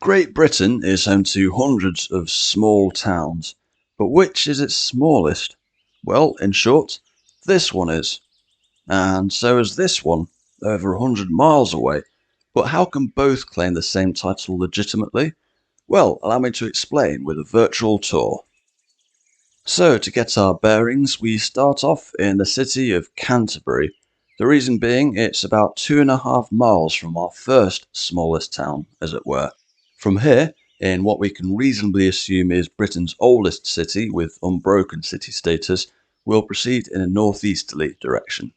Great Britain is home to hundreds of small towns, but which is its smallest? Well, in short, this one is. And so is this one, over 100 miles away. But how can both claim the same title legitimately? Well, allow me to explain with a virtual tour. So, to get our bearings, we start off in the city of Canterbury. The reason being, it's about 2.5 miles from our first smallest town, as it were. From here, in what we can reasonably assume is Britain's oldest city with unbroken city status, we'll proceed in a northeasterly direction.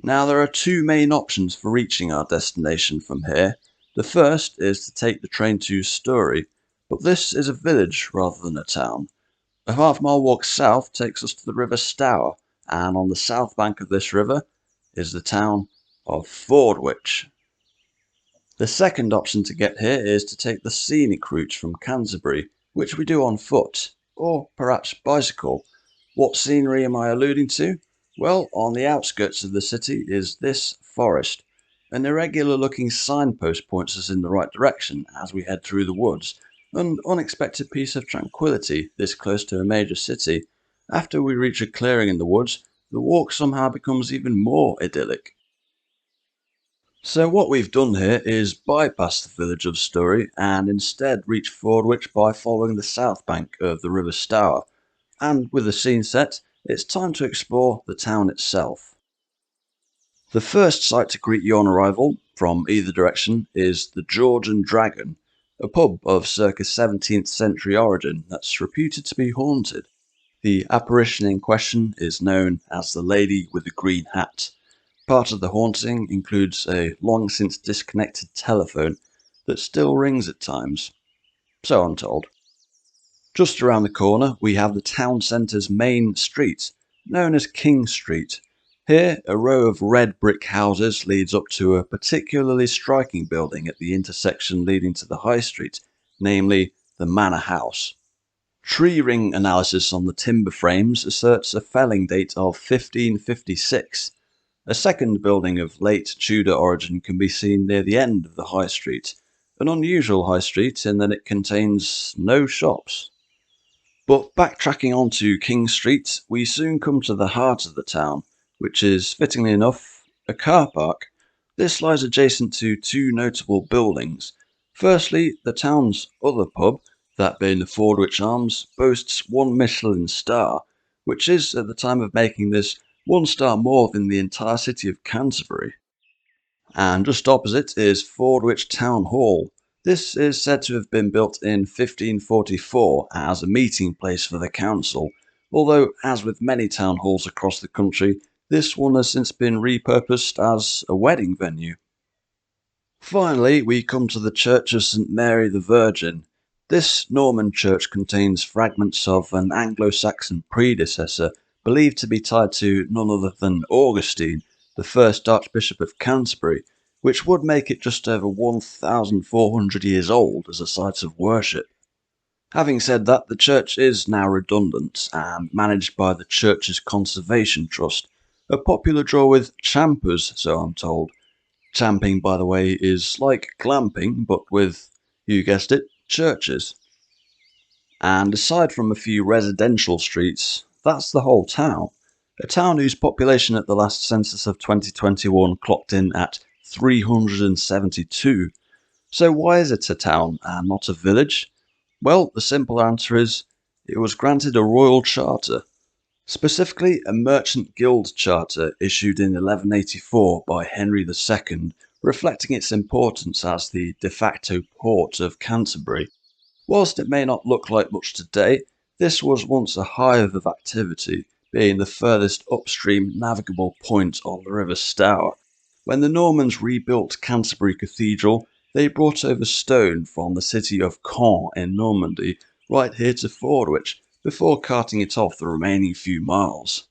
Now, there are two main options for reaching our destination from here. The first is to take the train to Story, but this is a village rather than a town. A half-mile walk south takes us to the River Stour, and on the south bank of this river is the town of Fordwich. The second option to get here is to take the scenic route from Canterbury, which we do on foot, or perhaps bicycle. What scenery am I alluding to? Well, on the outskirts of the city is this forest. An irregular-looking signpost points us in the right direction as we head through the woods. An unexpected piece of tranquility this close to a major city. After we reach a clearing in the woods, the walk somehow becomes even more idyllic. So what we've done here is bypass the village of Story and instead reach Fordwich by following the south bank of the River Stour. And with the scene set, it's time to explore the town itself. The first sight to greet you on arrival, from either direction, is the George and Dragon, a pub of circa 17th century origin that's reputed to be haunted. The apparition in question is known as the Lady with the Green Hat. Part of the haunting includes a long since disconnected telephone that still rings at times. So I'm told. Just around the corner we have the town centre's main street, known as King Street. Here, a row of red brick houses leads up to a particularly striking building at the intersection leading to the High Street, namely the Manor House. Tree ring analysis on the timber frames asserts a felling date of 1556. A second building of late Tudor origin can be seen near the end of the High Street, an unusual High Street in that it contains no shops. But backtracking onto King Street, we soon come to the heart of the town, which is, fittingly enough, a car park. This lies adjacent to two notable buildings. Firstly, the town's other pub, that being the Fordwich Arms, boasts one Michelin star, which is, at the time of making this, one star more than the entire city of Canterbury. And just opposite is Fordwich Town Hall. This is said to have been built in 1544 as a meeting place for the council, although, as with many town halls across the country, this one has since been repurposed as a wedding venue. Finally, we come to the Church of St Mary the Virgin. This Norman church contains fragments of an Anglo-Saxon predecessor believed to be tied to none other than Augustine, the first Archbishop of Canterbury, which would make it just over 1,400 years old as a site of worship. Having said that, the church is now redundant and managed by the Church's Conservation Trust, a popular draw with champers, so I'm told. Champing, by the way, is like glamping, but with, you guessed it, churches. And aside from a few residential streets, that's the whole town. A town whose population at the last census of 2021 clocked in at 372. So why is it a town and not a village? Well, the simple answer is, it was granted a royal charter. Specifically, a merchant guild charter issued in 1184 by Henry II, reflecting its importance as the de facto port of Canterbury. Whilst it may not look like much today, this was once a hive of activity, being the furthest upstream navigable point on the River Stour. When the Normans rebuilt Canterbury Cathedral, they brought over stone from the city of Caen in Normandy right here to Fordwich, before carting it off the remaining few miles.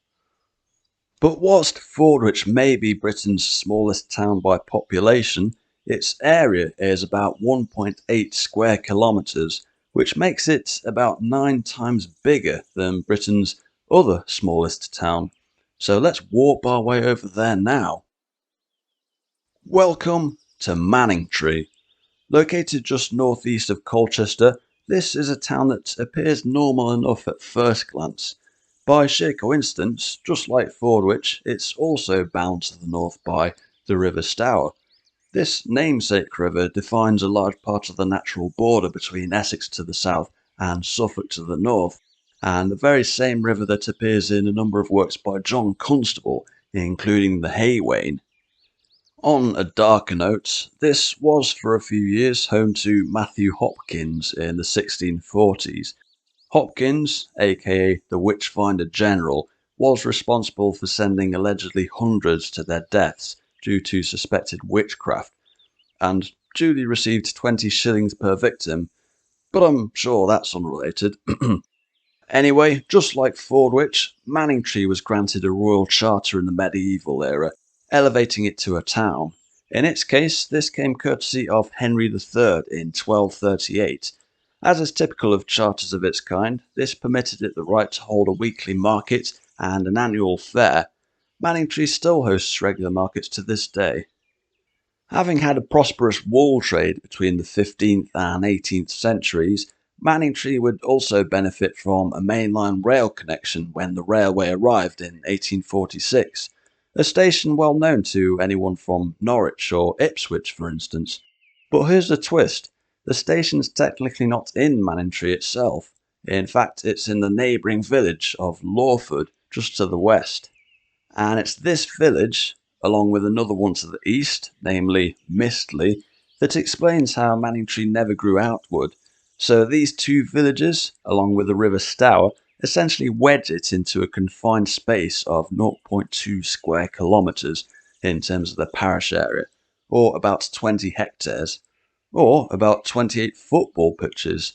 But whilst Fordwich may be Britain's smallest town by population, its area is about 1.8 square kilometres, which makes it about 9 times bigger than Britain's other smallest town. So let's warp our way over there now. Welcome to Manningtree. Located just northeast of Colchester, this is a town that appears normal enough at first glance. By sheer coincidence, just like Fordwich, it's also bound to the north by the River Stour. This namesake river defines a large part of the natural border between Essex to the south and Suffolk to the north, and the very same river that appears in a number of works by John Constable, including the Hay Wain. On a darker note, this was for a few years home to Matthew Hopkins in the 1640s. Hopkins, aka the Witchfinder General, was responsible for sending allegedly hundreds to their deaths due to suspected witchcraft, and duly received 20 shillings per victim, but I'm sure that's unrelated. Anyway, just like Fordwich, Manningtree was granted a royal charter in the medieval era, elevating it to a town. In its case, this came courtesy of Henry III in 1238. As is typical of charters of its kind, this permitted it the right to hold a weekly market and an annual fair. Manningtree still hosts regular markets to this day. Having had a prosperous wool trade between the 15th and 18th centuries, Manningtree would also benefit from a mainline rail connection when the railway arrived in 1846, a station well known to anyone from Norwich or Ipswich, for instance. But here's the twist: the station's technically not in Manningtree itself. In fact, it's in the neighbouring village of Lawford, just to the west. And it's this village, along with another one to the east, namely Mistley, that explains how Manningtree never grew outward. So these two villages, along with the River Stour, essentially wedge it into a confined space of 0.2 square kilometres in terms of the parish area, or about 20 hectares, or about 28 football pitches.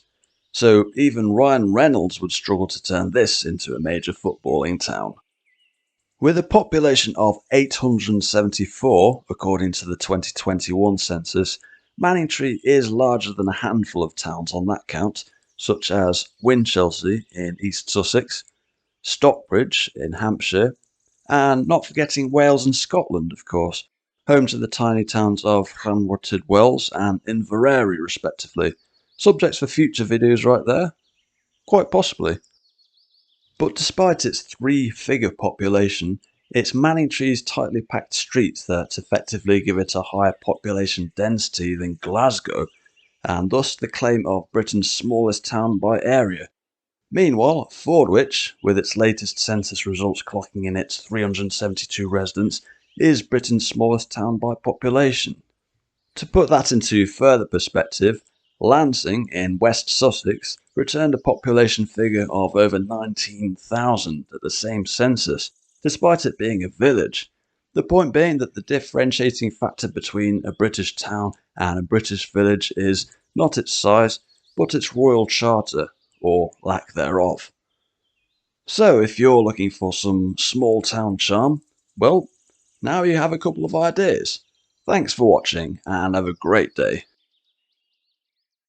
So even Ryan Reynolds would struggle to turn this into a major footballing town. With a population of 874, according to the 2021 census, Manningtree is larger than a handful of towns on that count, such as Winchelsea in East Sussex, Stockbridge in Hampshire, and not forgetting Wales and Scotland, of course, home to the tiny towns of Llanwrtyd Wells and Inverary, respectively. Subjects for future videos right there? Quite possibly. But despite its three-figure population, it's Manningtree's tightly packed streets that effectively give it a higher population density than Glasgow, and thus the claim of Britain's smallest town by area. Meanwhile, Fordwich, with its latest census results clocking in its 372 residents, is Britain's smallest town by population. To put that into further perspective, Lancing in West Sussex returned a population figure of over 19,000 at the same census, despite it being a village. The point being that the differentiating factor between a British town and a British village is not its size, but its royal charter, or lack thereof. So if you're looking for some small town charm, well, now you have a couple of ideas. Thanks for watching and have a great day.